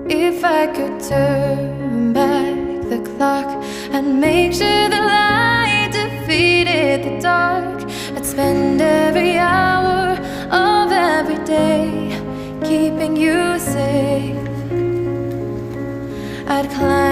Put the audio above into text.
If I could turn back the clock and make sure the light defeated the dark, I'd spend every hour of every day keeping you safe. I'd climb